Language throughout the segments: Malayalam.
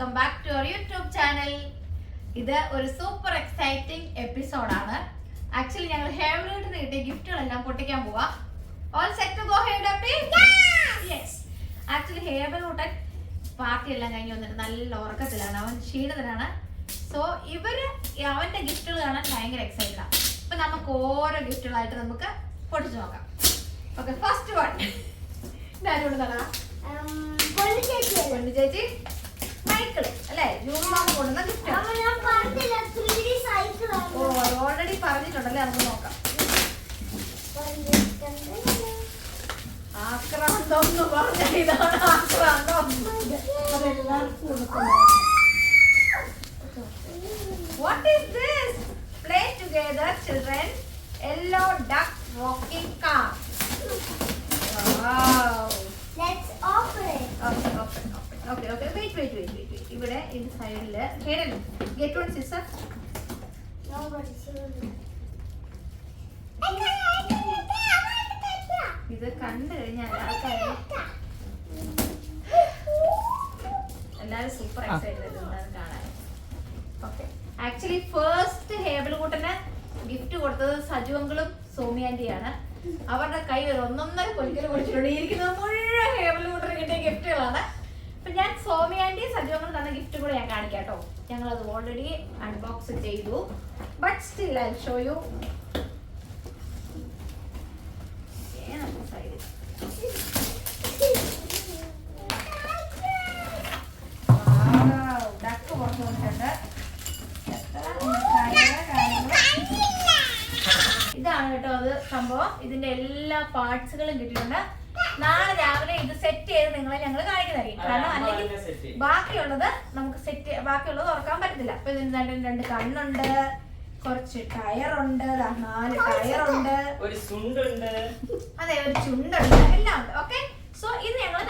Welcome back to our YouTube channel. ഇത് ഒരു സൂപ്പർ എക്സൈറ്റിംഗ് എപ്പിസോഡാണ്. ആക്ച്വലി ഞങ്ങൾ ഹേവലൂട്ടിന് കിട്ടിയ ഗിഫ്റ്റുകളെല്ലാം പൊട്ടിക്കാൻ പോവാ. ഓൾ സെറ്റ് ടു ഗോ ഹേവലൂട്ടി? യെസ്. ആക്ച്വലി ഹേവലൂട്ടൻ പാർട്ടി എല്ലാം കഴിഞ്ഞ് വന്നിട്ട് നല്ല ഉറക്കത്തിലാണ്, അവൻ ക്ഷീണിതനാണ്. സോ ഇവര് അവന്റെ ഗിഫ്റ്റുകൾ കാണാൻ ഭയങ്കര എക്സൈറ്റഡ് ആണ്. അപ്പൊ നമുക്ക് ഓരോ ഗിഫ്റ്റുകളായിട്ട് നമുക്ക് പൊട്ടിച്ചു നോക്കാം. ഓക്കെ, ഫസ്റ്റ് വൺ ഇതാരോട് തരാം? ചേച്ചി മൈക്കിള് അല്ലേ, ജൂമാമ കൊണ്ടുവന്ന ഗിഫ്റ്റ്. ഓ, ഓൾറെഡി പറഞ്ഞിട്ടുണ്ടല്ലേ, നമുക്ക് നോക്കാം. ആക്രാന്തം എന്ന് പറഞ്ഞ ഇതാണ് ആക്രാന്തം. What is this? Play together, children. Yellow duck rocking car. Wow. Let's open it. Okay. Wait. ഇവിടെ ഈ സൈഡില് Haddon get one scissor. Nobody should. ഇത് കണ്ടു കഴിഞ്ഞാൽ എല്ലാവരും സൂപ്പർ എക്സൈറ്റഡ് കാണാൻ. ഓക്കെ, ആക്ച്വലി ഫസ്റ്റ് ഹേബിൾകൂട്ടന് ഗിഫ്റ്റ് കൊടുത്തത് സജു അങ്കിളും സോമി ആന്റിയാണ്. അവരുടെ കൈ ഒരു 1.5 കൊലിക്കൽ പൊടിച്ചിട്ടുണ്ട്. ഇരിക്കുന്നത് മുഴുവൻ ഹേബിൾകൂട്ടന് കിട്ടിയ ഗിഫ്റ്റുകളാണ്. അപ്പൊ ഞാൻ സോമി ആന്റി സജു അങ്കിൾ തന്ന ഗിഫ്റ്റ് കൂടെ ഞാൻ കാണിക്കാം കേട്ടോ. ഞങ്ങൾ അത് ഓൾറെഡി അൺബോക്സ് ചെയ്തു, but still I show you. Duck പുറത്തു വന്നിട്ടുണ്ട്. ഇതാണ് കേട്ടോ അത് സംഭവം. ഇതിന്റെ എല്ലാ പാർട്സുകളും കിട്ടിയിട്ടുണ്ട്. നാളെ രാവിലെ ഇത് സെറ്റ് ചെയ്ത് നിങ്ങളെ ഞങ്ങൾ കാണിക്കുന്നതായിരിക്കും. കാരണം അല്ലെങ്കിൽ ബാക്കിയുള്ളത് തുറക്കാൻ പറ്റത്തില്ല. അപ്പൊ ഇതിന് 2 കണ്ണുണ്ട്, കുറച്ച് ടയറുണ്ട്, 4 ടയറുണ്ട്, ഒരു ചുണ്ടുണ്ട്, അതെ ഒരു ചുണ്ടുണ്ട്, എല്ലാം ഉണ്ട്. ഓക്കെ, സോ ഇത് ഞങ്ങളെ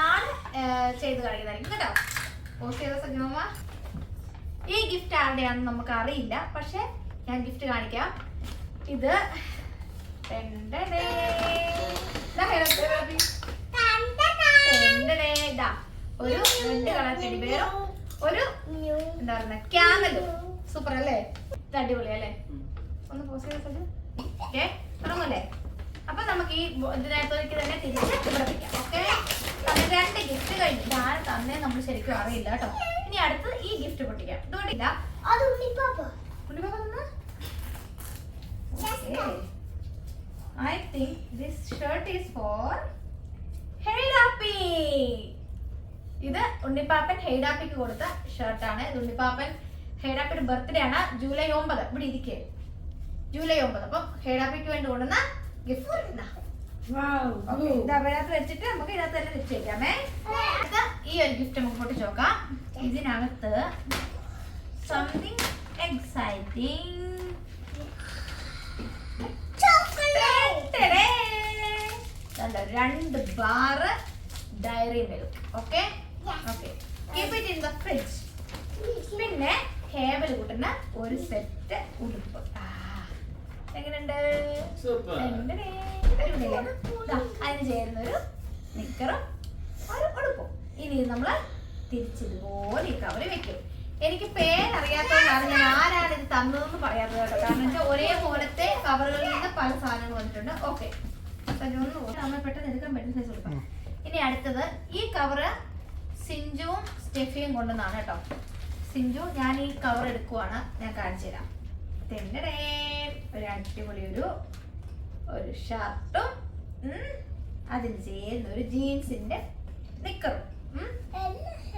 നാളെ ചെയ്ത് കാണിക്കുന്നതായിരിക്കും കേട്ടോ. പോസ്റ്റ് ചെയ്ത സജ്ജമ്മ, ഈ ഗിഫ്റ്റ് ആരുടെയാണെന്ന് നമുക്ക് അറിയില്ല, പക്ഷെ ഞാൻ ഗിഫ്റ്റ് കാണിക്കാം. ഇത് ഒരു 2 കളർ ടെഡിബെയറും ഒരു എന്താ പറയുക ക്യാമലും. സൂപ്പർ അല്ലേ? ഇത് അടിപൊളി അല്ലേ? ഒന്ന് പോസ്റ്റ് ചെയ്ത് ഓക്കെ, തുടങ്ങല്ലേ? അപ്പൊ നമുക്ക് ഈ ഇതിനകത്തേക്ക് തന്നെ തിരിച്ച് ഇവിടെ വെക്കാം. ഓക്കെ, 2 ഗിഫ്റ്റ് കഴിഞ്ഞു. ഇതാണ് തന്നെ നമ്മൾ ശരിക്കും അറിയില്ല കേട്ടോ. ഇനി അടുത്ത് ഈ ഗിഫ്റ്റ് പൊട്ടിക്കാം. ഇതുകൊണ്ടില്ല, I think this shirt is for ഹെയ്ഡാപ്പി. ഇത് ഉണ്ണിപ്പാപ്പൻ ഹെയ്ഡാപ്പിക്ക് കൊടുത്ത ഷർട്ടാണ്. ഇത് ഉണ്ണിപ്പാപ്പൻ ഹെയ്ഡാപ്പിയുടെ ബർത്ത്ഡേ ആണ് ജൂലൈ 9. ഇവിടെ ഇരിക്കേ ജൂലൈ 9. അപ്പം ഹെയ്ഡാപ്പിക്ക് വേണ്ടി കൊണ്ടുവന്ന ഗിഫ്റ്റ്. ഇതിനകത്ത് വെച്ചിട്ട് നമുക്ക് ഇതിനകത്ത് തന്നെ വെച്ചേക്കാമേ. ഈ ഒരു ഗിഫ്റ്റ് നമുക്ക് പൊട്ടിച്ച് നോക്കാം. ഇതിനകത്ത് something exciting. 2 bar Dairy Milk. Okay, keep it in the fridge. പിന്നെ ഹേബൽ കൂട്ടുന്ന ഒരു സെറ്റ് ഉടുപ്പ്. എങ്ങനെയുണ്ട്? അതിന് ചേരുന്ന ഒരു നിക്കറും ഒരു ഉടുപ്പും. ഇനി നമ്മള് തിരിച്ചതുപോലെ ഈ കവറിൽ വെക്കും. എനിക്ക് പേരറിയാത്തതുകൊണ്ടാണ് ഞാൻ ആരാണ് ഇത് തന്നതെന്ന് പറയാത്തത് കേട്ടോ. കാരണം വെച്ചാൽ ഒരേപോലത്തെ കവറുകളിൽ നിന്ന് പല സാധനങ്ങൾ വന്നിട്ടുണ്ട്. ഓക്കെ, നമ്മൾ പെട്ടെന്ന് എടുക്കാൻ പറ്റുന്ന സൈസ് കൊടുക്കാം. ഇനി അടുത്തത് ഈ കവറ് സിഞ്ചുവും സ്റ്റെഫിയും കൊണ്ടുവന്നാണ് കേട്ടോ. സിഞ്ചു, ഞാൻ ഈ കവർ എടുക്കുവാണ്, ഞാൻ കാണിച്ചു തരാം. ഒരു അടിപൊളി ഒരു ഷർട്ടും അതിന് ചേരുന്ന ഒരു ജീൻസിന്റെ നിക്കറും.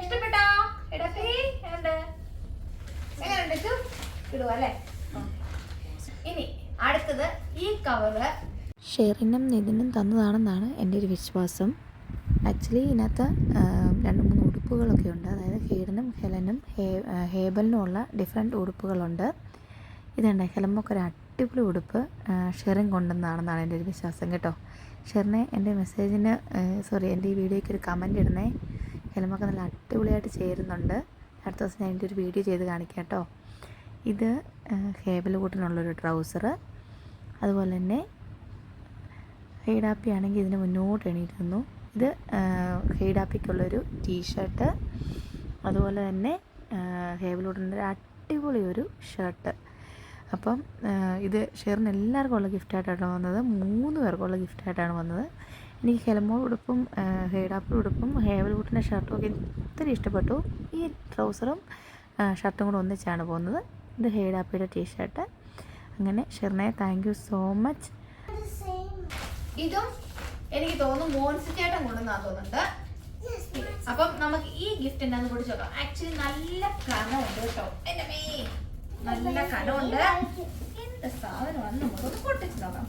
ഇഷ്ടപ്പെട്ടോ? എങ്ങനെയുണ്ട്? ഇടുവല്ലേ? ഇനി അടുത്തത് ഈ കവറ് ഷെറിനും നിതിനും തന്നതാണെന്നാണ് എൻ്റെ ഒരു വിശ്വാസം. ആക്ച്വലി ഇതിനകത്ത് 2-3 ഉടുപ്പുകളൊക്കെ ഉണ്ട്. അതായത് ഹെയ്ഡനും ഹെലനും ഹേബലിനും ഉള്ള ഡിഫറെൻറ്റ് ഉടുപ്പുകളുണ്ട്. ഇതുണ്ട്, ഹെലമൊക്കെ ഒരു അടിപൊളി ഉടുപ്പ് ഷെറിൻ കൊണ്ടുവന്നതാണെന്നാണ് എൻ്റെ ഒരു വിശ്വാസം കേട്ടോ. ഷെറിനെ എൻ്റെ മെസ്സേജിന് എൻ്റെ ഈ വീഡിയോയ്ക്ക് ഒരു കമൻറ്റ് ഇടുന്നേ. ഹെലമൊക്കെ നല്ല അടിപൊളിയായിട്ട് ചേരുന്നുണ്ട്. അടുത്ത ദിവസം ഞാൻ എൻ്റെ ഒരു വീഡിയോ ചെയ്ത് കാണിക്കാം കേട്ടോ. ഇത് ഹേബൽ കൂട്ടിനുള്ളൊരു ട്രൗസറ്. അതുപോലെ തന്നെ ഹെയ്ഡാപ്പി ആണെങ്കിൽ ഇതിന് മുന്നോട്ട് എണീറ്റുന്നു. ഇത് ഹെയ്ഡാപ്പിക്കുള്ളൊരു ടീഷർട്ട്. അതുപോലെ തന്നെ ഹേബിലൂട്ടിൻ്റെ ഒരു അടിപൊളി ഒരു ഷർട്ട്. അപ്പം ഇത് ഷെയറിന് എല്ലാവർക്കും ഉള്ള ഗിഫ്റ്റായിട്ടാണ് വന്നത്. 3 പേർക്കുള്ള ഗിഫ്റ്റായിട്ടാണ് വന്നത്. എനിക്ക് ഹെലമോൾ ഉടുപ്പും ഹെയ്ഡാപ്പിൾ ഉടുപ്പും ഹേബിലൂട്ടിൻ്റെ ഷർട്ടും ഒക്കെ ഒത്തിരി ഇഷ്ടപ്പെട്ടു. ഈ ട്രൗസറും ഷർട്ടും കൂടെ ഒന്നിച്ചാണ് പോകുന്നത്. ഇത് ഹെയ്ഡാപ്പിയുടെ ടീഷർട്ട്. അങ്ങനെ ഷെറിനെ താങ്ക് യു സോ മച്ച്. ഇതും എനിക്ക് തോന്നുന്നു മോൻസി ചേട്ടൻ കൊണ്ടുവന്നാ തോന്നുന്നുണ്ട്. അപ്പം നമുക്ക് ഈ ഗിഫ്റ്റ് എന്താന്ന് പൊടിച്ചു നോക്കാം. ആക്ച്വലി നല്ല കനമുണ്ട് കേട്ടോ. എന്റെ മേ നല്ല കനമുണ്ട്. എന്ത് സാധനമാണെന്ന് നമുക്കൊന്ന് പൊട്ടിച്ച് നോക്കാം.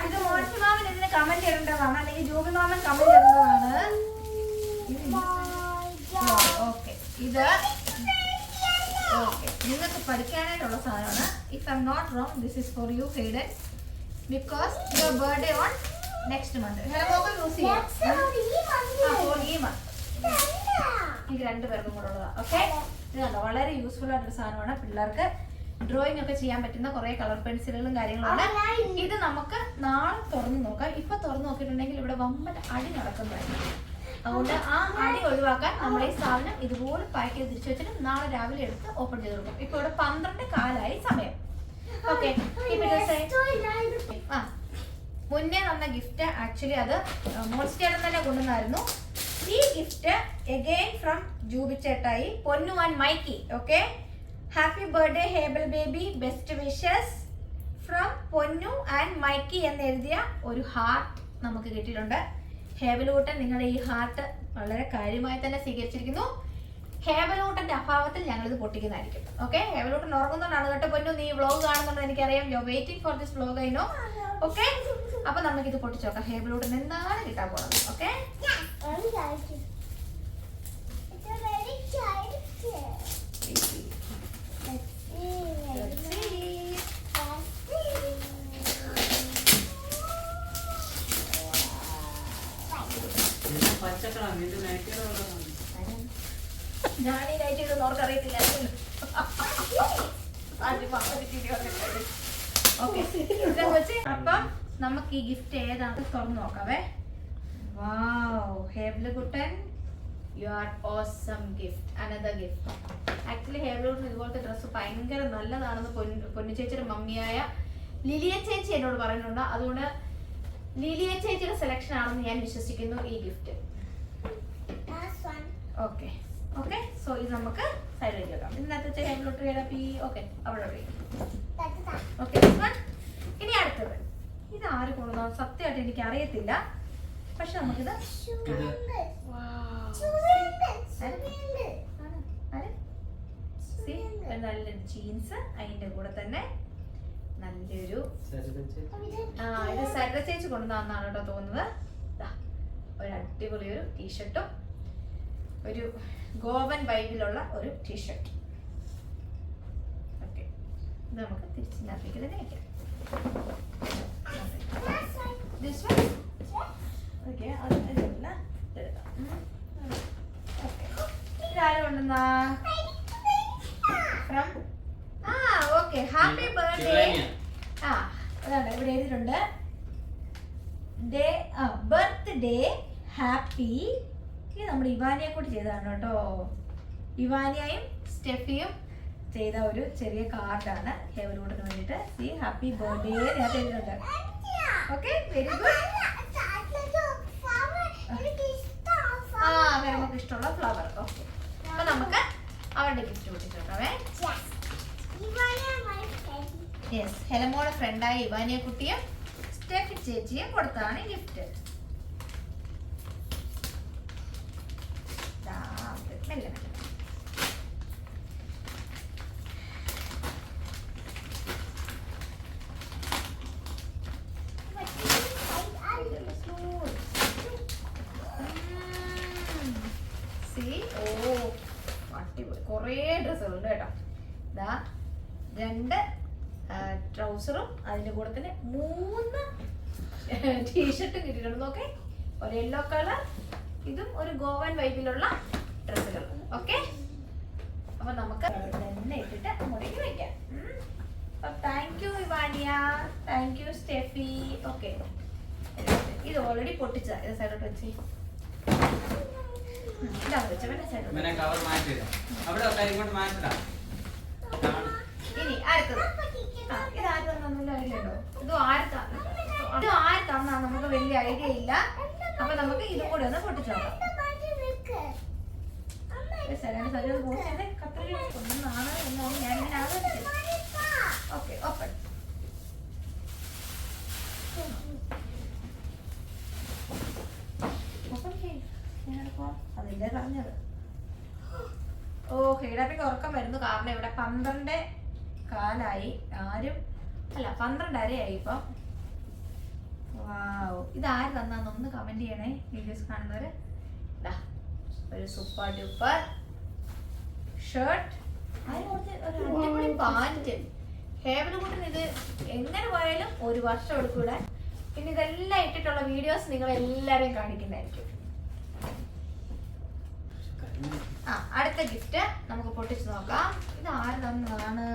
ഇത് മോൻസി മാമൻ ഇതിന് കമന്റ് ഇടേണ്ടതാണ്, അല്ലെങ്കിൽ ജൂബി മാമൻ കമന്റ് ഇടേണ്ടതാണ്. ഓക്കെ, ഇത് ഓക്കെ നിങ്ങൾക്ക് പഠിക്കാനായിട്ടുള്ള സാധനമാണ്. If I am not wrong this is for you Hayden, because your birthday on next month. ഹെലമോക്ക് യൂസ് ചെയ്യാം ഫോർ ഈ മന്ത്. ഇത് 2 പേർക്കും കൂടെ ഉള്ളതാണ്. ഓക്കെ, ഇത് കണ്ടോ വളരെ യൂസ്ഫുൾ ആയിട്ടൊരു സാധനമാണ്. പിള്ളേർക്ക് ഡ്രോയിങ് ഒക്കെ ചെയ്യാൻ പറ്റുന്ന കുറെ കളർ പെൻസിലുകളും കാര്യങ്ങളാണ്. ഇത് നമുക്ക് നാളെ തുറന്ന് നോക്കാം. ഇപ്പൊ തുറന്ന് നോക്കിയിട്ടുണ്ടെങ്കിൽ ഇവിടെ വമ്പൻ അടി നടക്കുന്നതായിരിക്കും. അതുകൊണ്ട് ആ അടി ഒഴിവാക്കാൻ നമ്മൾ ഈ സാധനം ഇതുപോലെ പാക്ക് ചെയ്ത് തിരിച്ചു വെച്ചിട്ട് നാളെ രാവിലെ എടുത്ത് ഓപ്പൺ ചെയ്ത് കൊടുക്കും. ഇപ്പൊ ഇവിടെ 12:15 സമയം. ഓക്കെ, മുന്നേ തന്ന ഗിഫ്റ്റ് ആക്ച്വലി അത് മോൻസി ചേട്ടൻ തന്നെ കൊണ്ടുവന്നായിരുന്നു. ഈ ഗിഫ്റ്റ് അഗൈൻ ഫ്രം ജൂബി ചേട്ടായി, Ponnu and Mikey. Okay, happy birthday Hebel baby, best wishes from Ponnu and Mikey എന്ന് എഴുതിയ ഒരു ഹാർട്ട് നമുക്ക് കിട്ടിയിട്ടുണ്ട്. ഹേബലൂട്ടൻ നിങ്ങളുടെ ഈ ഹാർട്ട് വളരെ കാര്യമായി തന്നെ സ്വീകരിച്ചിരിക്കുന്നു. ഹേബലൂട്ടന്റെ അഭാവത്തിൽ ഞങ്ങളിത് പൊട്ടിക്കുന്നതായിരിക്കും. ഓക്കെ, ഹേബലൂട്ടൻ ഉറങ്ങുന്നതാണ് കേട്ടോ പൊന്നു. നീ വ്ളോഗ് കാണുന്നുണ്ട് എനിക്കറിയാം. You waiting for this vlog I know. Okay, അപ്പൊ നമുക്കിത് പൊട്ടിച്ചു നോക്കാം. ഹേബലൂട്ടൻ എന്താണ് കിട്ടാൻ പോകുന്നത്. ഓക്കെ, ഞാൻ ഈ നൈറ്റ് ഇടുന്ന ഓർക്ക് അറിയത്തില്ല. അപ്പം നമുക്ക് ഈ ഗിഫ്റ്റ് ഏതാണ് തുറന്ന് നോക്കാവേ. വാവ്, ഹേബിൾകുട്ടൻ, you are awesome gift, another gift. Actually ഹേബിൾകുട്ടൻ ഇതുപോലത്തെ ഡ്രസ്സ് ഭയങ്കര നല്ലതാണെന്ന് പൊന്നു ചേച്ചിയുടെ മമ്മിയായ ലിലിയ ചേച്ചി എന്നോട് പറയുന്നുണ്ട്. അതുകൊണ്ട് ലിലിയ ചേച്ചിയുടെ സെലക്ഷൻ ആണെന്ന് ഞാൻ വിശ്വസിക്കുന്നു ഈ ഗിഫ്റ്റ്. ഓക്കെ ഓക്കെ, സോ ഇത് നമുക്ക് സൈഡിലേക്ക് വെക്കാം. ഇതിനകത്ത് ഹേബിളോട്ട് ഓക്കെ അവിടെ ഓക്കെ. ഇനി അടുത്തത് ഇത് ആര് കൊണ്ടുവന്ന സത്യമായിട്ട് എനിക്ക് അറിയത്തില്ല. പക്ഷെ നമുക്കിത് നല്ലൊരു ജീൻസ്, അതിന്റെ കൂടെ തന്നെ നല്ലൊരു ഇത് സരിത ചേച്ചി കൊണ്ടുവന്നാണ് കേട്ടോ തോന്നുന്നത്. ഒരു അടിപൊളി ഒരു ടീഷർട്ടും ഒരു ഗോവൻ വൈബിലുള്ള ഒരു ടീഷർട്ട്. ഓക്കെ, ഇത് നമുക്ക് തിരിച്ചിനകത്തേക്ക് തന്നെ വയ്ക്കാം. ഇതാരുണ്ടെന്നാ ഫ്രം ഓക്കെ ഹാപ്പി ബർത്ത്ഡേ. അതാണ് ഇവിടെ എഴുതിയിട്ടുണ്ട് ഡേ ബർത്ത്ഡേ ഹാപ്പി. ഇത് നമ്മുടെ ഇവാനിയെ കൂടി ചെയ്തതാണ് കേട്ടോ. ഇവാനിയയും സ്റ്റെഫിയും ചെയ്ത ഒരു ചെറിയ കാർഡാണ് ഹേബലൂട്ടിന് വേണ്ടിയിട്ട്. സി ഹാപ്പി ബർത്ത്ഡേ നേരത്തെ എഴുതിയിട്ടുണ്ട്. Okay, very good. അങ്ങനെ നമുക്ക് ഇഷ്ടമുള്ള ഫ്ലവർ. ഓക്കെ, അപ്പൊ നമുക്ക് അവരുടെ ഗിഫ്റ്റ് കൊടുത്തിട്ടുണ്ടാവേ. യെസ്, ഹെലമോടെ ഫ്രണ്ടായ ഇവാനിയ കുട്ടിയും സ്റ്റെഫി ചേച്ചിയും കൊടുത്താണ് ഗിഫ്റ്റ്. മെല്ലെ മെല്ലെ കുറേ ഡ്രസ്സുകളുണ്ട് കേട്ടോ. ഇതാ 2 ട്രൗസറും അതിൻ്റെ കൂടെ തന്നെ 3 ടീഷർട്ടും കിട്ടിയിട്ടുണ്ട്. നോക്കെ, ഒരു യെല്ലോ കളർ, ഇതും ഒരു ഗോവൻ വൈബിലുള്ള ഡ്രസ്സുകൾ. ഓക്കെ, അപ്പൊ നമുക്ക് തന്നെ ഇട്ടിട്ട് അങ്ങോട്ടേക്ക് വയ്ക്കാം. Thank you Aniya, thank you Steffi. Okay, ഇത് ഓൾറെഡി പൊട്ടിച്ചതാ. ഇത് സൈഡോട്ട് വെച്ച് ഇതാണ് വെച്ച ഇങ്ങനെ കവർ മാറ്റിയിടാം. അവിടെ ഒക്കെ ഇങ്ങോട്ട് മാറ്റിടാം. ഇനി അടുത്തത് ഇത് ആര് തന്നൊന്നും അറിയില്ലല്ലോ. ഇത് ആര് തന്നാ നമുക്ക് വലിയ ഐഡിയ ഇല്ല. അപ്പൊ നമുക്ക് ഇതും കൂടി ഒന്ന് പൊട്ടിച്ചു നോക്കാം. ഒന്നാണ് എന്നാണ് ഞാനിങ്ങനെ ആലോചിച്ചത്. Okay, open. അതിന്റെ പറഞ്ഞത്. ഓ, ഹീഡാപ്പിക്ക് ഉറക്കം വരുന്നു. കാരണം ഇവിടെ 12:15 ആരും അല്ല 12:30 ഇപ്പം. വാവ്, ഇതാര് തന്നാന്നൊന്ന് കമന്റ് ചെയ്യണേ വീഡിയോസ് കാണുന്നവര്. ഒരു സൂപ്പർ ഡ്യൂപ്പർ ഷർട്ട്, അടിപൊളി പാന്റ്. ഹേബിന് കൂട്ടിന് ഇത് എങ്ങനെ പോയാലും ഒരു വർഷം എടുക്കൂടെ. പിന്നെ ഇതെല്ലാം ഇട്ടിട്ടുള്ള വീഡിയോസ് നിങ്ങൾ എല്ലാവരെയും കാണിക്കുന്നതായിരിക്കും. അടുത്ത ഗിഫ്റ്റ് നമുക്ക് പൊട്ടിച്ചു നോക്കാം. ഇത് ആര് തന്നതാണ്?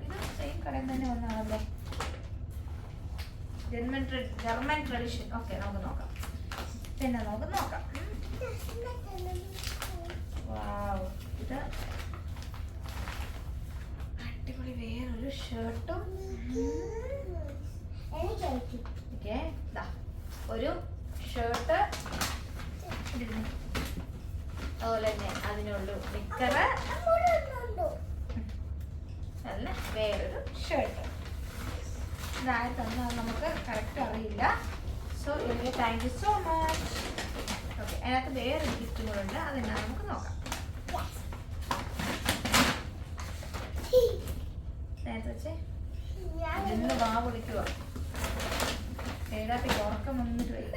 ഇത് സെയിം കടയിൽ തന്നെ വന്നതാണല്ലേ. German tradition. ഓക്കെ, നമുക്ക് നോക്കാം. പിന്നെ നമുക്ക് നോക്കാം. വാവ്, ഇത് അടിപൊളി വേറൊരു ഷർട്ടും. ഒരു ഷർട്ട്, അതുപോലെ തന്നെ അതിനുള്ള നിക്കറ്, അല്ല വേറൊരു ഷർട്ട്. ഇതായി തന്നാൽ നമുക്ക് കറക്റ്റ് അറിയില്ല. സോ എനിക്ക് thank you so much. Okay, അതിനകത്ത് വേറൊരു ഗിഫ്റ്റും കൂടെ ഉണ്ട്. അതെന്നാ നമുക്ക് നോക്കാം. നേരത്തെ വെച്ചേ ഇന്ന് വാ വിളിക്കുക. ഏതാട്ടി ഉറക്കം വന്നിട്ട് വരും.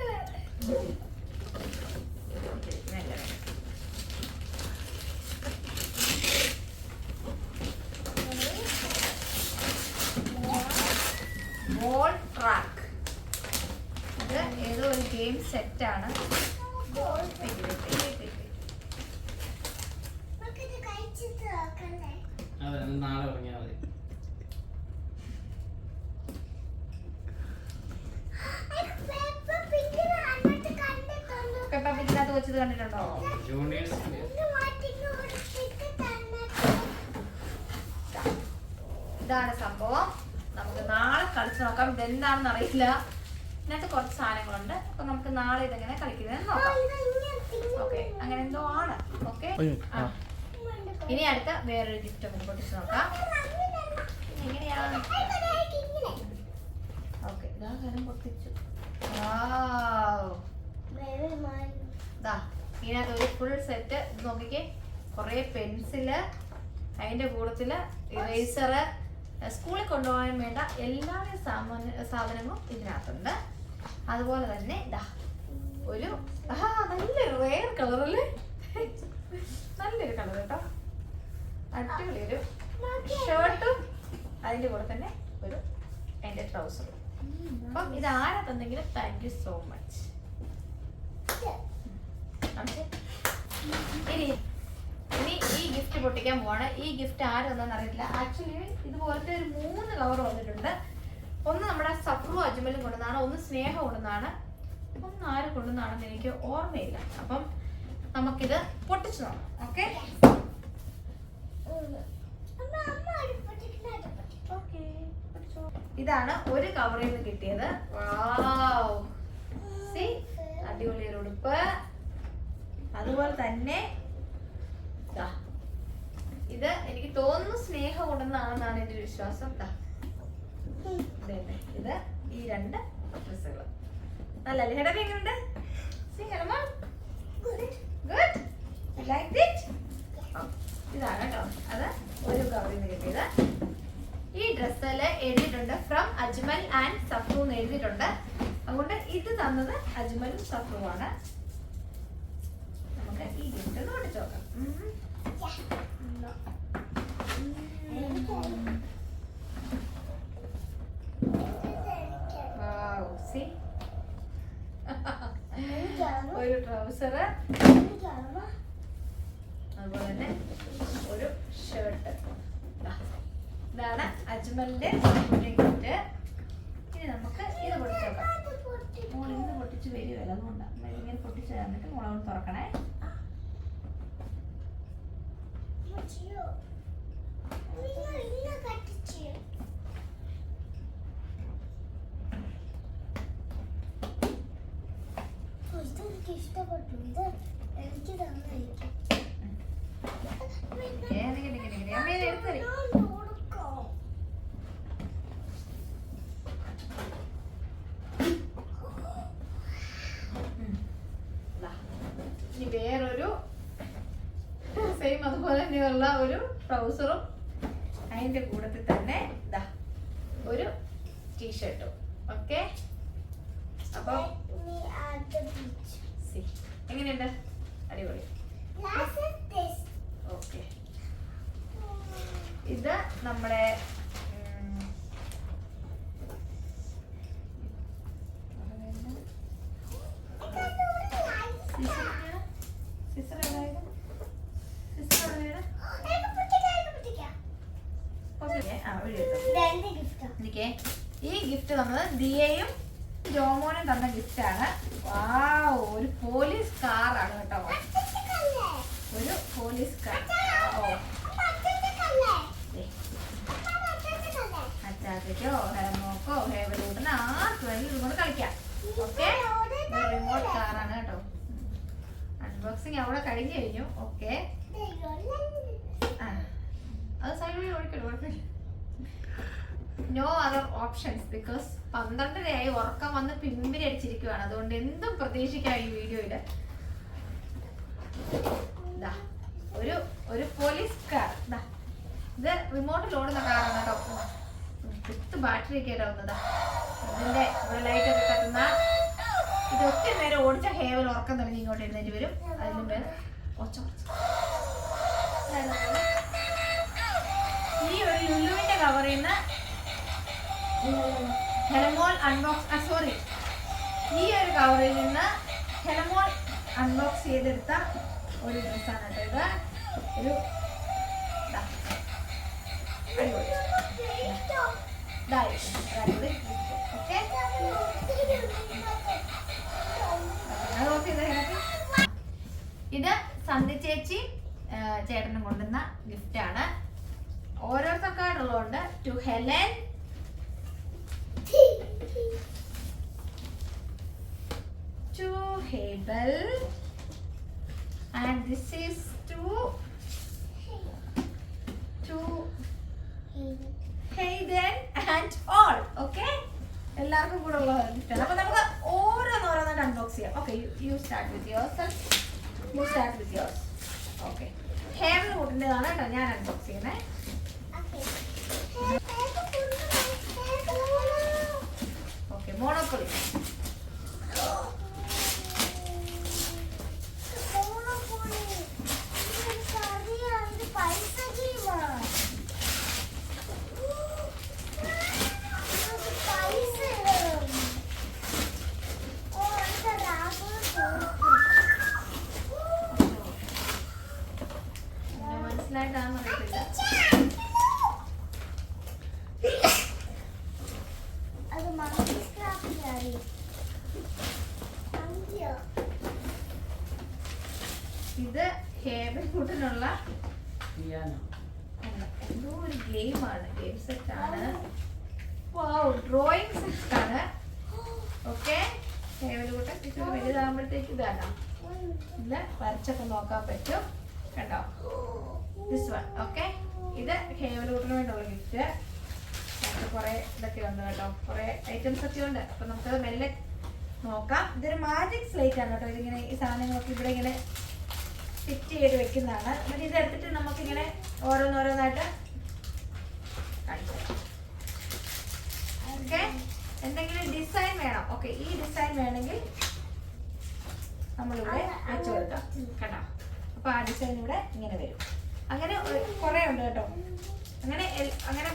Ball track. ഇത് ഏതോ ഒരു ഗെയിം സെറ്റാണ്. നാളെ ഉറങ്ങിയാൽ മതി. പെപ്പ വെച്ചത് കണ്ടിട്ടുണ്ടോ? ജൂനിയേഴ്സ് ഇതാണ് സംഭവം. നമുക്ക് നാളെ കളിച്ച് നോക്കാം. ഇതെന്താണെന്ന് അറിയില്ല. ഇതിനകത്ത് കുറച്ച് സാധനങ്ങളുണ്ട്. അപ്പൊ നമുക്ക് നാളെ ഇതെങ്ങനെ കളിക്കുന്നത് നോക്കാം. ഓക്കെ, അങ്ങനെ എന്തോ ആണ്. ഓക്കെ, ഇനി അടുത്ത വേറൊരു ഗിഫ്റ്റ് നമുക്ക് പൊട്ടിച്ച് നോക്കാം. എങ്ങനെയാണ്? ഓക്കെ, ഇതാ കാര്യം പൊട്ടിച്ചു. ഇതിനകത്ത് ഒരു ഫുൾ സെറ്റ്. ഇത് നോക്കിക്കേ, കുറെ പെൻസില്, അതിന്റെ കൂട്ടത്തില് ഇറേസറ്, സ്കൂളിൽ കൊണ്ടുപോകാൻ വേണ്ട എല്ലാ സാധനങ്ങളും ഇതിനകത്തുണ്ട്. അതുപോലെ തന്നെ ഒരു നല്ലൊരു റെയർ കളറല്ലേ, നല്ലൊരു കളർ കേട്ടോ. അടിപൊളിയൊരു ഷർട്ടും അതിന്റെ കൂടെ തന്നെ ഒരു എൻ്റെ ട്രൗസറും. അപ്പം ഇത് ആരാ തന്നെങ്കിലും താങ്ക് യു സോ മച്ച്. ഇനി ഈ ഗിഫ്റ്റ് പൊട്ടിക്കാൻ പോവാണ്. ഈ ഗിഫ്റ്റ് ആര് തന്നെന്ന് അറിയില്ല. ആക്ച്വലി ഇതുപോലത്തെ ഒരു 3 കവർ വന്നിട്ടുണ്ട്. ഒന്ന് നമ്മുടെ സഫ്രു അജ്മലും കൊണ്ടുവന്നാണ്, ഒന്ന് സ്നേഹ കൊണ്ടുവന്നാണ്, ഒന്ന് ആര് കൊണ്ടുവന്നാണെന്ന് എനിക്ക് ഓർമ്മയില്ല. അപ്പം നമുക്കിത് പൊട്ടിച്ചു നോക്കാം. ഓക്കെ, ഇതാണ് ഒരു കവറിൽ നിന്ന് കിട്ടിയത്. വാവ്, സീ, അടിപൊളി ഒരു ഉടുപ്പ്. അതുപോലെ തന്നെ ഇത് എനിക്ക് തോന്നുന്നു സ്നേഹ കൊണ്ടുവന്നാണെന്നാണ് എൻ്റെ ഒരു വിശ്വാസം. ഇത് ഈ 2 ഡ്രസ്സുകൾ നല്ല ഹെഡർ എങ്ങനെയുണ്ട്? ഇതാണ് കേട്ടോ, അത് ഒരു കവറിൽ നിന്ന് കിട്ടിയത്. ഈ ഡ്രസ്സിൽ എഴുതിയിട്ടുണ്ട് ഫ്രം അജ്മൽ ആൻഡ് സഫ്രു എന്ന് എഴുതിയിട്ടുണ്ട്. അതുകൊണ്ട് ഇത് തന്നത് അജ്മലും സഫ്രുവാണ്. നമുക്ക് ഈ ഗിഫ്റ്റ് ഒന്ന് പൊട്ടിച്ചു നോക്കാം. ഒരു ട്രൗസറ്, അതുപോലെ തന്നെ ഒരു ഷർട്ട്. ഇതാണ് അജ്മലിന്റെ ഗിഫ്റ്റ്. ഇനി നമുക്ക് ഇത് പൊട്ടിച്ച് നോക്കാം. മോൾ ഇന്ന് പൊട്ടിച്ച് വരുമല്ലോ, അതുകൊണ്ടാണ് ഇങ്ങനെ പൊട്ടിച്ച് തന്നിട്ട് മോളൊന്ന് തുറക്കണേ. ഇഷ്ടപ്പെട്ടു. ഇത് എനിക്ക് തന്നായിരിക്കും. അമ്മേനെ എടുത്തരി. ഇനി വേറൊരു സെയിം അതുപോലെ തന്നെയുള്ള ഒരു ട്രൗസറും അതിന്റെ കൂട്ടത്തിൽ തന്നെ ഇതാ ഒരു ടീഷർട്ടും. ഓക്കെ, അപ്പം എങ്ങനെയുണ്ട്? അടിപൊളി. ഓക്കെ, ഇത് നമ്മുടെ ഈ ഗിഫ്റ്റ് തന്നത് ദിയയും ജോമോനും തന്ന ഗിഫ്റ്റ് ആണ്. വാവ്, ഒരു പോലീസ് കാറാണ് കേട്ടോ. ഒരു പോലീസ് കാർ. അച്ചാച്ചോ ഹെമോക്കോ ഹേവലൂട്ടിന് ആർക്ക് വേണമെങ്കിലും ഇതുകൊണ്ട് കളിക്കാം. ഓക്കെ, റിമോട്ട് കാറാണ് കേട്ടോ. അൺബോക്സിങ് അവിടെ കഴിഞ്ഞു കഴിഞ്ഞു. ഓക്കെ, അത് സൈഡിൽ ഓടിക്കട്ടെ, കുഴപ്പമില്ല. നോ അതർ ഓപ്ഷൻസ് ബിക്കോസ് 12:30 ഉറക്കം വന്ന് പിമ്പിരി അടിച്ചിരിക്കുകയാണ്. അതുകൊണ്ട് എന്തും പ്രതീക്ഷിക്കാം ഈ വീഡിയോയില്. ഒരു പോലീസ് കാർ. ഇത് റിമോട്ടിൽ ഓടുന്ന കാറാണ് കേട്ടോ. വിത്ത് ബാറ്ററി ഒക്കെ ഇടാവുന്നതാ. ഇതിന്റെ ലൈറ്റ് ഒക്കെ കത്തുന്ന ഇത് ഒത്തിരി നേരം ഓടിച്ച ഹേവൽ ഉറക്കം തുടങ്ങി ഇങ്ങോട്ട് എഴുന്നേറ്റ് വരും. അതിലും പേര് ഈ ഒരു ലുലുവിന്റെ കവറിൽ നിന്ന് ഹെലമോൾ സോറി, ഈ ഒരു കവറിൽ നിന്ന് ഹെലമോൾ അൺബോക്സ് ചെയ്തെടുത്ത ഒരു ഡ്രസ്സാണ് കേട്ടോ. ഇത് ഒരു ഇത് സന്ധി ചേച്ചി ചേട്ടനും കൊണ്ടുവന്ന ഗിഫ്റ്റ് ആണ്. ഓരോരുത്തർക്കായിട്ടുള്ളതുകൊണ്ട് to Helen, to Hebel, and this is to Hayden and all. Okay, എല്ലാവർക്കും കൂടെ ഉള്ള ഗിഫ്റ്റാണ്. അപ്പൊ നമുക്ക് ഓരോന്നോരോന്നായിട്ട് അൺബോക്സ് ചെയ്യാം. Okay, you start with yourself. You start with yours. Okay, Hebel കൂട്ടിൻ്റെതാണ് കേട്ടോ ഞാൻ അൺബോക്സ് ചെയ്യുന്നത്. Okay, monopoly. മനസ്സിലായിട്ടാണെന്ന് അറിയത്തില്ല. ഇത് ഹേബിൾക്കുട്ടിനുള്ള എന്തോ ഒരു ഗെയിമാണ്. ഗെയിം സെറ്റ് ആണ്. ഡ്രോയിങ് സെറ്റ് ആണ്. ഓക്കെ, ഹേബിൾക്കുട്ടൻ ഇച്ചിരി വലുതാകുമ്പോഴത്തേക്ക് ഇതാണ് ഇതില് വരച്ചൊക്കെ നോക്കാൻ പറ്റും കണ്ടോ. This one. ഓക്കെ, ഇത് ഹേബിൾക്കുട്ടിന് വേണ്ടിയുള്ള ഗിഫ്റ്റ്. നമുക്ക് കുറെ ഇതൊക്കെ ഉണ്ട് കേട്ടോ, കുറെ ഐറ്റംസ് ഒക്കെ ഉണ്ട്. അപ്പൊ നമുക്കത് മെല്ലെ നോക്കാം. ഇതൊരു മാജിക് സ്ലേറ്റ് ആണ് കേട്ടോ. ഇതിങ്ങനെ ഈ സാധനങ്ങളൊക്കെ ഇവിടെ ഇങ്ങനെ ഫിറ്റ് ചെയ്ത് വെക്കുന്നതാണ്. എന്നിട്ട് ഇതെടുത്തിട്ട് നമുക്കിങ്ങനെ ഓരോന്നോരോന്നായിട്ട് കാണിക്കാം. ഓക്കെ, എന്തെങ്കിലും ഡിസൈൻ വേണം. ഓക്കെ, ഈ ഡിസൈൻ വേണമെങ്കിൽ നമ്മളിവിടെ വെച്ച് കൊടുക്കാം കേട്ടോ. അപ്പൊ ആ ഡിസൈൻ ഇവിടെ ഇങ്ങനെ വരും. അങ്ങനെ കുറെ ഉണ്ട് കേട്ടോ. അങ്ങനെ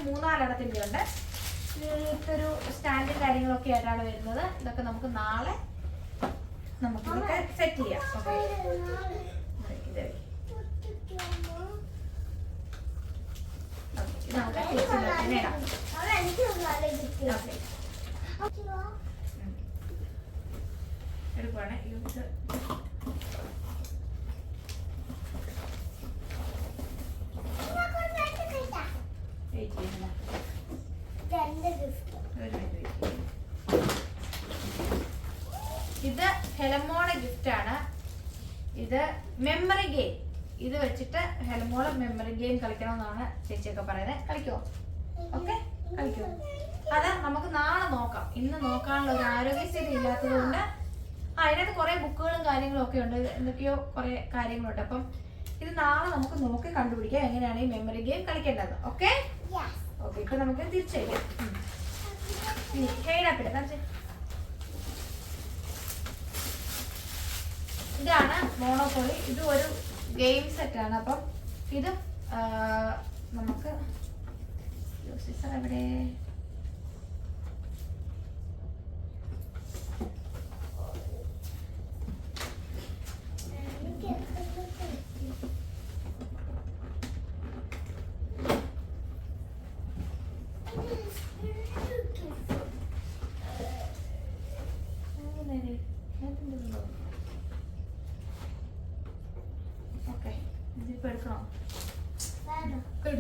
3-4 ഉണ്ട്. ഇതൊരു സ്റ്റാൻഡും കാര്യങ്ങളൊക്കെ ആയിട്ടാണ് വരുന്നത്. ഇതൊക്കെ നമുക്ക് നാളെ നമുക്കിതൊക്കെ സെറ്റ് ചെയ്യാം. ഓക്കെ, ഇത് നമുക്ക് തിരിച്ചിട്ട് ഇടാം. എനിക്ക് നല്ല കിട്ടി. ഓക്കെ എടുക്കുവാണ്. ഇത് വെയിറ്റ് ചെയ്യുന്നില്ല. രണ്ട് ഗിഫ്റ്റ്. ഒരു മിനിറ്റ് വെയിറ്റ് ചെയ്യും. ഇത് ഹെലമോടെ ഗിഫ്റ്റ് ആണ്. ഇത് മെമ്മറി ഗെയിം. ഇത് വെച്ചിട്ട് ഹെലമോള് മെമ്മറി ഗെയിം കളിക്കണമെന്നാണ് ചേച്ചിയൊക്കെ പറയുന്നത്. കളിക്കോ? ഓക്കെ കളിക്കോ? അത് നമുക്ക് നാളെ നോക്കാം. ഇന്ന് നോക്കാനുള്ള ഒരു ആരോഗ്യസ്ഥിതി ഇല്ലാത്തത് കൊണ്ട് അതിനകത്ത് കുറെ ബുക്കുകളും കാര്യങ്ങളും ഒക്കെ ഉണ്ട്. എന്തൊക്കെയോ കുറെ കാര്യങ്ങളുണ്ട്. അപ്പം ഇത് നാളെ നമുക്ക് നോക്കി കണ്ടുപിടിക്കാം എങ്ങനെയാണ് ഈ മെമ്മറി ഗെയിം കളിക്കേണ്ടത്. Okay okay. ഇപ്പൊ നമുക്ക് തിരിച്ചയക്കാം. ഇതാണ് മോണോപോളി. ഇത് ഒരു ഗെയിം സെറ്റാണ്. അപ്പം ഇത് നമുക്ക് എവിടെ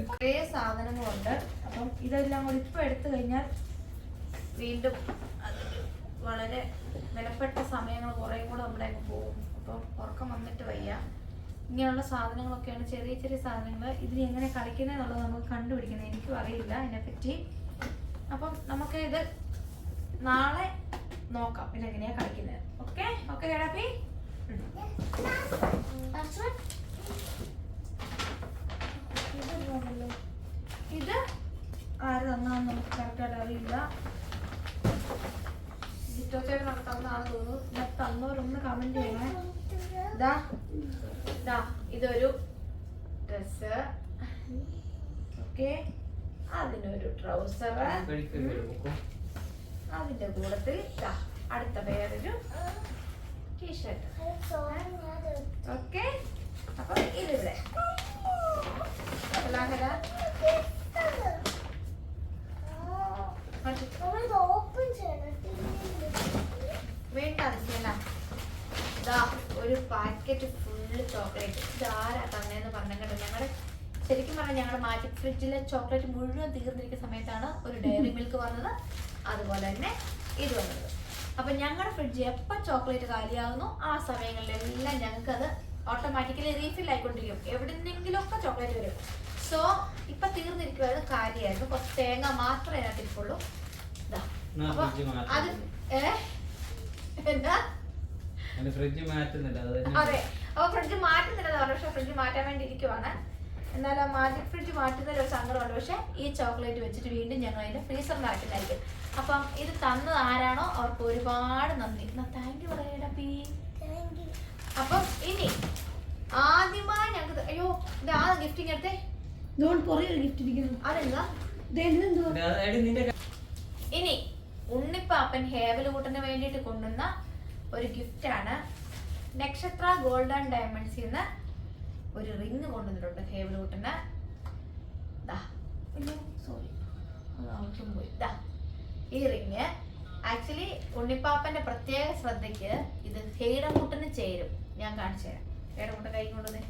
കുറേ സാധനങ്ങളുണ്ട്. അപ്പം ഇതെല്ലാം കൂടി ഇപ്പൊ എടുത്തു കഴിഞ്ഞാൽ വീണ്ടും വളരെ വിലപ്പെട്ട സമയങ്ങൾ കുറേ കൂടെ നമ്മുടെ അങ്ങ് പോകും. അപ്പം ഉറക്കം വന്നിട്ട് വയ്യ. ഇങ്ങനെയുള്ള സാധനങ്ങളൊക്കെയാണ്, ചെറിയ ചെറിയ സാധനങ്ങൾ. ഇതിന് എങ്ങനെ കളിക്കുന്നതെന്നുള്ളത് നമുക്ക് കണ്ടുപിടിക്കുന്നത്. എനിക്കും അറിയില്ല ഇതിനെപ്പറ്റി. അപ്പം നമുക്ക് ഇത് നാളെ നോക്കാം ഇതെങ്ങനെയാ കളിക്കുന്നത്. ഓക്കെ ഓക്കെ കേടാപ്പി. ഇത് ആര് തന്നാന്ന് നമുക്ക് കറക്റ്റായിട്ട് അറിയില്ല. ജിറ്റോച്ചേട്ടൻ നമുക്ക് തന്നാന്ന് തോന്നുന്നു. ഞാൻ തന്നവരൊന്ന് കമന്റ് ചെയ്യണേ. ഇതൊരു ഡ്രസ്. ഓക്കെ. അതിനൊരു ട്രൗസർ. അതിന്റെ കൂടത്തിൽ അടുത്ത വേറൊരു ടീഷർട്ട്. ഓക്കെ. അപ്പൊ ഇതിവിടെ ഒരു പാക്കറ്റ് ഫുള്ള് ചോക്ലേറ്റ്. ഇതാരാ തന്നേന്ന് പറഞ്ഞ കേട്ടോ. ഞങ്ങളുടെ ശരിക്കും പറഞ്ഞാൽ ഞങ്ങളുടെ മാജിക് ഫ്രിഡ്ജിലെ ചോക്ലേറ്റ് മുഴുവൻ തീർന്നിരിക്കുന്ന സമയത്താണ് ഒരു ഡയറി മിൽക്ക് വന്നത്. അതുപോലെ തന്നെ ഇത് വന്നത്. അപ്പൊ ഞങ്ങളുടെ ഫ്രിഡ്ജ് എപ്പോൾ ചോക്ലേറ്റ് കാലിയാകുന്നു ആ സമയങ്ങളിലെല്ലാം ഞങ്ങൾക്ക് അത് ഓട്ടോമാറ്റിക്കലി റീഫിൽ ആയിക്കൊണ്ടിരിക്കും. എവിടെന്നെങ്കിലും ഒക്കെ ചോക്ലേറ്റ് വരും. സോ ഇപ്പൊ തീർന്നിരിക്കുവായിരുന്നു. കാര്യമായിരുന്നു. കുറച്ച് തേങ്ങ മാത്രമേ അതിനകത്ത് ഇരിക്കുള്ളൂ. അപ്പൊ അത് എന്താ അതെ. അപ്പൊ ഫ്രിഡ്ജ് മാറ്റുന്നില്ലെന്ന് പറഞ്ഞു. പക്ഷെ ഫ്രിഡ്ജ് മാറ്റാൻ വേണ്ടി ഇരിക്കുവാണ്. എന്നാലും മാജിക് ഫ്രിഡ്ജ് മാറ്റുന്നതിൽ ഒരു സങ്കടമുണ്ട്. പക്ഷെ ഈ ചോക്ലേറ്റ് വെച്ചിട്ട് വീണ്ടും ഞങ്ങൾ അതിന്റെ ഫ്രീസർ നിറയ്ക്കുന്നതായിരിക്കും. അപ്പം ഇത് തന്നത് ആരാണോ അവർക്ക് ഒരുപാട് നന്ദി. താങ്ക് യു പറയടപ്പി. അപ്പം ഇനി ആദ്യമായി ഞങ്ങൾക്ക് അയ്യോ ഇത് ആ ഗിഫ്റ്റിങ് എടുത്തേ. ഗിഫ്റ്റ് ഇരിക്കുന്നു. അതെന്താ ഇനി ഉണ്ണിപ്പാപ്പൻ ഹേവലുകൂട്ടന് വേണ്ടിയിട്ട് കൊണ്ടുവന്ന ഒരു ഗിഫ്റ്റാണ്. നക്ഷത്ര ഗോൾഡ് ആൻഡ് ഡയമണ്ട്സിൽ നിന്ന് ഒരു റിങ് കൊണ്ടുവന്നിട്ടുണ്ട് ഹേവലുകൂട്ടന്. സോറി പോയി. ഈ റിങ് ആക്ച്വലി ഉണ്ണിപ്പാപ്പന്റെ പ്രത്യേക ശ്രദ്ധയ്ക്ക് ഇത് ഹേടമുട്ടന് ചേരും. ഞാൻ കാണിച്ചു തരാം. ഹേടമുട്ടൻ കൈ കൊണ്ടുവന്നേ.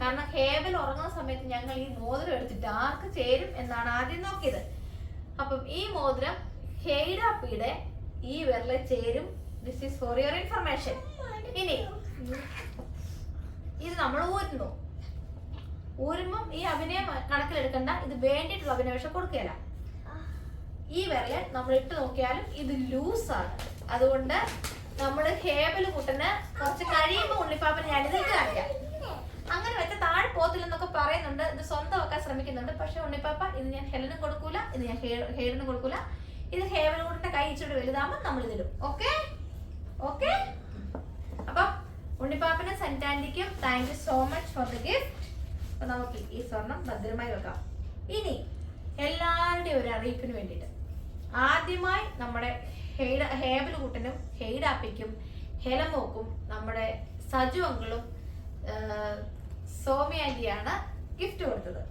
കാരണം ഹേബൽ ഉറങ്ങുന്ന സമയത്ത് ഞങ്ങൾ ഈ മോതിരം എടുത്തിട്ട് ആർക്ക് ചേരും എന്നാണ് ആദ്യം നോക്കിയത്. അപ്പം ഈ മോതിരം ഹെയ്ഡാപ്പിയുടെ ഈ വിരലെ ചേരും. This is for your information. ഇനി ഇത് നമ്മൾ ഊരുമ്പം ഈ അഭിനയം കണക്കിലെടുക്കണ്ട. ഇത് വേണ്ടിയിട്ടുള്ള അഭിനയം കൊടുക്കുകയല്ല. ഈ വിരല് നമ്മൾ ഇട്ട് നോക്കിയാലും ഇത് ലൂസാണ്. അതുകൊണ്ട് നമ്മൾ ഹേബൽ കൂട്ടന് കുറച്ച് കഴിയുമ്പോൾ ഉണ്ണിപ്പാപ്പന് ഞാനിത് കാണിക്കാം. അങ്ങനെ വെച്ച താഴെ പോത്തില്ലെന്നൊക്കെ പറയുന്നുണ്ട്. ഇത് സ്വന്തം വെക്കാൻ ശ്രമിക്കുന്നുണ്ട്. പക്ഷെ ഉണ്ണിപ്പാപ്പ ഇത് ഞാൻ ഹെലനും കൊടുക്കൂല, ഇത് ഞാൻ ഹെയ്ഡനും കൊടുക്കൂല. ഇത് ഹേവലുകൂട്ടന്റെ കൈ ഇച്ചിട്ട് വലുതാകുമ്പോൾ നമ്മൾ ഇതിടും. Okay okay. അപ്പം ഉണ്ണിപ്പാപ്പനും സെന്റാൻഡിക്കും thank you so much for the gift. അപ്പൊ നമുക്ക് ഈ സ്വർണം ഭദ്രമായി വെക്കാം. ഇനി എല്ലാവരുടെയും ഒരു അറിയിപ്പിന് വേണ്ടിയിട്ട് ആദ്യമായി നമ്മുടെ ഹേബലുകൂട്ടനും ഹെയ്ഡാപ്പിക്കും ഹെലമോക്കും നമ്മുടെ സജു അങ്കിളും സോമി ആന്റിയാണ് ഗിഫ്റ്റ് കൊടുത്തത്.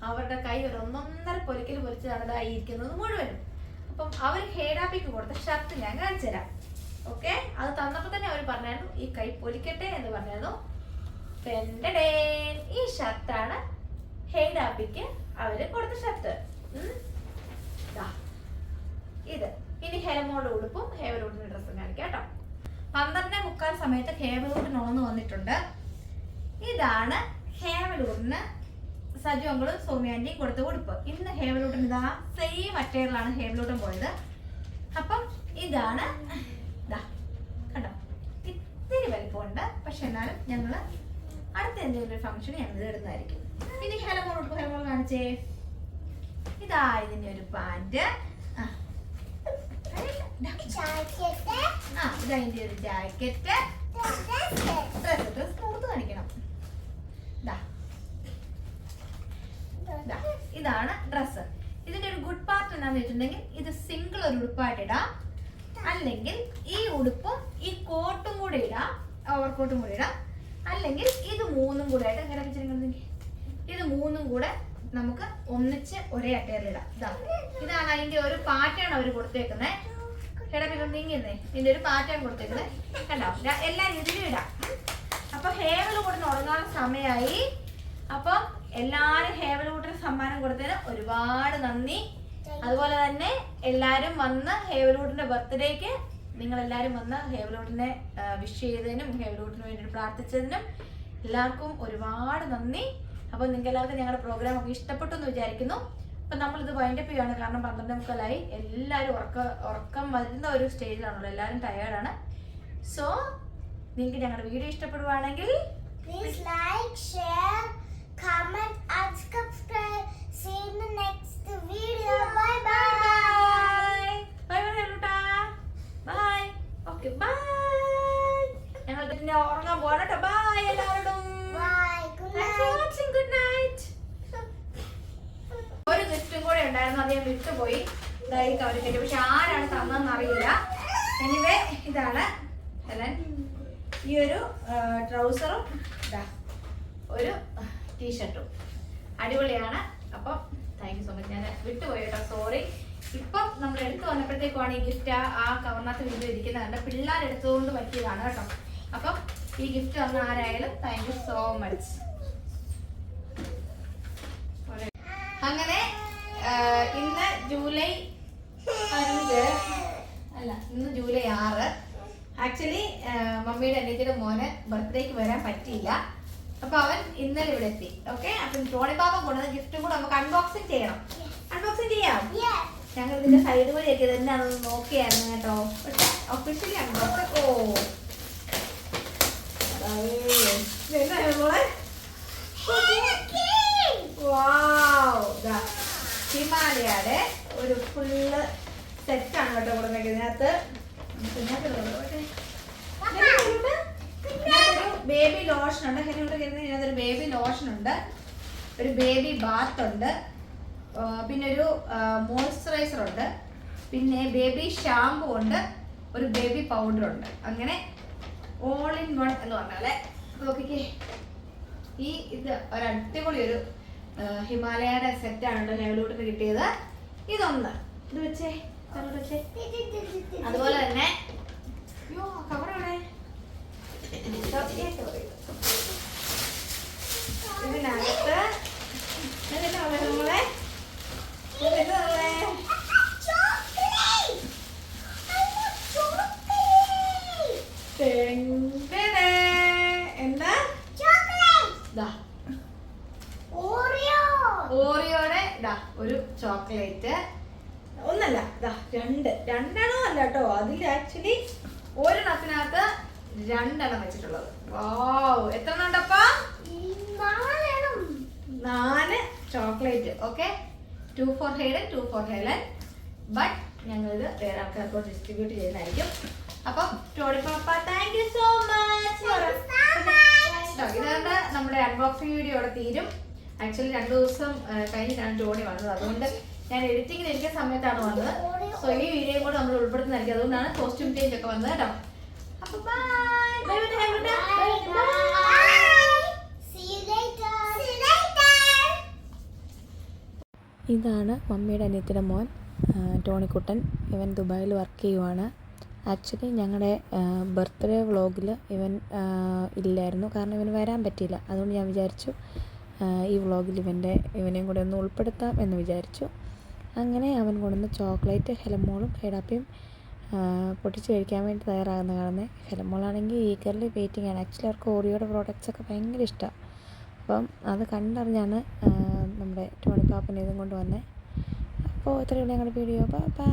അവരുടെ കൈ ഒരു 1.5 പൊരിക്കൽ പൊരിച്ചതാണ് ഇതായിരിക്കുന്നത് മുഴുവനും. അപ്പം അവർ ഹേഡാപ്പിക്ക് കൊടുത്ത ഷർട്ട് ഞാൻ കാണിച്ചു തരാം. ഓക്കെ, അത് തന്നപ്പോൾ തന്നെ അവർ പറഞ്ഞായിരുന്നു ഈ കൈ പൊലിക്കട്ടെ എന്ന് പറഞ്ഞായിരുന്നു. ഈ ഷർട്ടാണ് ഹേഡാപ്പിക്ക് അവര് കൊടുത്ത ഷർട്ട്. ഇത് ഇനി ഹേമോളുടെ ഉടുപ്പും ഹേവലൂട്ടിന്റെ ഡ്രസ്സും കാണിക്കാം കേട്ടോ. 12:45 സമയത്ത് ഹേവലൂട്ടിന് ഉണർന്നു വന്നിട്ടുണ്ട്. ഇതാണ് ഹേവലൂട്ടിന് സജു അങ്കിളും സൗമ്യാന്റിയും കൊടുത്ത ഉടുപ്പ്. ഇന്ന് ഹേവലൂട്ടിന് ഇതാ സെയിം അറ്റയറിലാണ് ഹേവലൂട്ടൻ പോയത്. അപ്പം ഇതാണ് കണ്ടോ, ഇത്തിരി വലിപ്പമുണ്ട്. പക്ഷെ എന്നാലും ഞങ്ങള് അടുത്ത എന്തെങ്കിലും ഒരു ഫംഗ്ഷന് ഞങ്ങൾ ഇത് ഇടുന്നതായിരിക്കും. ഇനി ഹേമോൾ ഉടുപ്പ് ഹേമോൾ കാണിച്ചേ. ഇതാ ഇതിന്റെ ഒരു പാന്റ്. ഇതതിന്റെ ഒരു ജാക്കറ്റ്. ഡ്രസ് പുറത്ത് കാണിക്കണം. ഇതാണ് ഡ്രസ്സ്. ഇതിന്റെ ഒരു ഗുഡ് പാർട്ട് എന്താന്ന് വെച്ചിട്ടുണ്ടെങ്കിൽ ഇത് സിംഗിൾ ഒരു ഉടുപ്പായിട്ട് ഇടാം, അല്ലെങ്കിൽ ഈ ഉടുപ്പും ഈ കോട്ടും കൂടെ ഇടാം, ഓവർകോട്ടും കൂടെ ഇടാം, അല്ലെങ്കിൽ ഇത് മൂന്നും കൂടെ ആയിട്ട് എങ്ങനെ വെച്ചിട്ടുണ്ടെങ്കിൽ ഇത് മൂന്നും കൂടെ നമുക്ക് ഒന്നിച്ച് ഒരേ അട്ടയറിലിടാം. ഇതാണ് അതിന്റെ ഒരു പാറ്റേൺ അവർ കൊടുത്തേക്കുന്നത്. നീങ്ങുന്നേ ഇതിന്റെ ഒരു പാറ്റേൺ കൊടുത്തേക്കുന്നത് കണ്ടോ. എല്ലാ രീതിയിലും ഇടാം. അപ്പൊ ഹേവലൂട്ടിന് ഉറങ്ങാൻ സമയമായി. അപ്പം എല്ലാരും ഹേവലൂട്ടിന് സമ്മാനം കൊടുത്തതിന് ഒരുപാട് നന്ദി. അതുപോലെ തന്നെ എല്ലാരും വന്ന് ഹേവലൂട്ടിന്റെ ബർത്ത്ഡേക്ക് നിങ്ങൾ എല്ലാരും വന്ന് ഹേവലൂട്ടിനെ വിഷ് ചെയ്തതിനും ഹേവലൂട്ടിന് വേണ്ടി പ്രാർത്ഥിച്ചതിനും എല്ലാവർക്കും ഒരുപാട് നന്ദി. അപ്പോൾ നിങ്ങൾക്ക് എല്ലാവർക്കും ഞങ്ങളുടെ പ്രോഗ്രാം ഒക്കെ ഇഷ്ടപ്പെട്ടു എന്ന് വിചാരിക്കുന്നു. അപ്പം നമ്മളിത് വൈൻഡപ്പ് ചെയ്യുകയാണ്. കാരണം 12:45 എല്ലാവരും ഉറക്കം വരുന്ന ഒരു സ്റ്റേജിലാണല്ലോ, എല്ലാവരും ടയേർഡാണ്. സോ നിങ്ങൾക്ക് ഞങ്ങളുടെ വീഡിയോ ഇഷ്ടപ്പെടുവാണെങ്കിൽ please like, share, comment and subscribe. See you in the next video. Bye bye. Bye bye ഹേവലൂട്ടാ. ബൈ. Okay bye. ഞങ്ങൾ പിന്നെ ഉറങ്ങാൻ പോകണം കേട്ടോ. ബൈ എല്ലാവരോടും. Bye. Good Thanks for night. watching. Good night. ഒരു ഗിഫ്റ്റും കൂടെ ഉണ്ടായിരുന്നു, അത് ഞാൻ വിട്ടുപോയി. ഇതായി കവറി കെട്ടി, പക്ഷെ ആരാണ് തന്നതെന്ന് അറിയില്ല. എനിവേ ഇതാണ് ഹെലൻ. ഈ ഒരു ട്രൗസറും ഒരു ടീഷർട്ടും അടിപൊളിയാണ്. അപ്പം താങ്ക് യു സോ മച്ച്. ഞാൻ വിട്ടുപോയി കേട്ടോ, സോറി. ഇപ്പം നമ്മൾ എടുത്തു വന്നപ്പോഴത്തേക്കുമാണ് ഈ ഗിഫ്റ്റ് ആ കവറിനകത്ത് വീണ്ടും ഇരിക്കുന്നത് കണ്ട് പിള്ളേരെടുത്തുകൊണ്ട് പറ്റിയതാണ് കേട്ടോ. അപ്പം ഈ ഗിഫ്റ്റ് തന്ന ആരായാലും താങ്ക് യു സോ മച്ച്. അങ്ങനെ ഇന്ന് ജൂലൈ 5 അല്ല, ഇന്ന് ജൂലൈ 6. ആക്ച്വലി മമ്മിയുടെ അനിയത്തിയുടെ മോന് ബർത്ത്ഡേക്ക് വരാൻ പറ്റിയില്ല. അപ്പൊ അവൻ ഇന്നലെ ഇവിടെ എത്തി. ഓക്കെ, അപ്പം ടോണി പാപ്പൻ കൊണ്ടുവന്ന ഗിഫ്റ്റും കൂടെ നമുക്ക് അൺബോക്സിങ് ചെയ്യണം. അൺബോക്സിങ് ചെയ്യാം. ഞങ്ങൾ ഇതിന്റെ സൈഡ് വഴിയൊക്കെ എന്താണെന്ന് നോക്കിയായിരുന്നു കേട്ടോ. പക്ഷെ ഒഫീഷ്യലി അൺബോക്സിങ് ഹിമാലയയുടെ ഒരു ഫുള്ള് സെറ്റാണ് കേട്ടോ കൊടുക്കുന്നത്. ബേബി ലോഷൻ ഉണ്ട്. ഇതിനകത്തൊരു ബേബി ലോഷൻ ഉണ്ട്, ഒരു ബേബി ബാത്ത് ഉണ്ട്, പിന്നെ ഒരു മോയ്സ്ചറൈസർ ഉണ്ട്, പിന്നെ ബേബി ഷാമ്പു ഉണ്ട്, ഒരു ബേബി പൗഡർ ഉണ്ട്. അങ്ങനെ ഓൾ ഇൻ വൺ എന്ന് പറഞ്ഞാലേ നോക്കിക്കേ. ഇത് ഒരു അടിപൊളി ഒരു ഹിമാലയയുടെ സെറ്റാണ് ഹേവലൂട്ടിന് കിട്ടിയത്. ഇതൊന്ന് ഇത് വെച്ചേ. അതുപോലെ തന്നെ കവറാണ് ഇതിനകത്ത് നമ്മളെ എന്താ ഓറിയോടെ ഒരു ചോക്ലേറ്റ്. ഒന്നല്ല, രണ്ടെണ്ണോ അല്ല കേട്ടോ. അതിൽ ആക്ച്വലി ഒരെണ്ണത്തിനകത്ത് 2 എണ്ണം വെച്ചിട്ടുള്ളത്. വാവ്, എത്ര എണ്ണം ഉണ്ടപ്പാ? 4 chocolate. Okay, 2 for Hayden, 2 for Helen. But ഞങ്ങളിത് വേറെ ആൾക്കാർക്ക് ഡിസ്ട്രിബ്യൂട്ട് ചെയ്യുന്നതായിരിക്കും. അപ്പം ടോണി പാപ്പ താങ്ക് യു സോ മച്ച്. ഇതാണ് നമ്മുടെ അൺബോക്സിംഗ് വീഡിയോ ഇവിടെ തീരും. ആക്ച്വലി 2 ദിവസം കഴിഞ്ഞിട്ടാണ് ടോണി വന്നത്. അതുകൊണ്ട് ഞാൻ എഡിറ്റിങ്ങിന് ഇരിക്കുന്ന സമയത്താണ് വന്നത്. സോ ഈ വീഡിയോ കൂടെ നമ്മൾ ഉൾപ്പെടുത്തുന്നതായിരിക്കും. അതുകൊണ്ടാണ് കോസ്റ്റ്യൂം ചേഞ്ച് ഒക്കെ വന്നത് കേട്ടോ. അപ്പൊ ബൈ. ഇതാണ് മമ്മിയുടെ അനിയത്തിയുടെ മോൻ ടോണിക്കുട്ടൻ. ഇവൻ ദുബായിൽ വർക്ക് ചെയ്യുവാണ്. ആക്ച്വലി ഞങ്ങളുടെ ബർത്ത്ഡേ വ്ളോഗിൽ ഇവൻ ഇല്ലായിരുന്നു, കാരണം ഇവന് വരാൻ പറ്റിയില്ല. അതുകൊണ്ട് ഞാൻ വിചാരിച്ചു ഈ വ്ളോഗിൽ ഇവനെയും കൂടെ ഒന്ന് ഉൾപ്പെടുത്താം എന്ന് വിചാരിച്ചു. അങ്ങനെ അവൻ കൊണ്ടുവന്ന് ചോക്ലേറ്റ് ഹെലമോളും ഹെഡാപ്പിയും പൊട്ടിച്ച് കഴിക്കാൻ വേണ്ടി തയ്യാറാകുന്ന കാണുന്നത്. ഹെലമോളാണെങ്കിൽ ഈഗർലി വെയിറ്റിംഗ് ആണ്. ആക്ച്വലി അവർക്ക് ഓറിയോയുടെ പ്രോഡക്റ്റ്സൊക്കെ ഭയങ്കര ഇഷ്ടമാണ്. അപ്പം അത് കണ്ടറിഞ്ഞാണ് നമ്മുടെ ടോണി പാപ്പൻ ഇതും കൊണ്ട് വന്നത്. അപ്പോൾ ഇത്രയുള്ള ഞങ്ങളുടെ വീഡിയോ. ബൈ.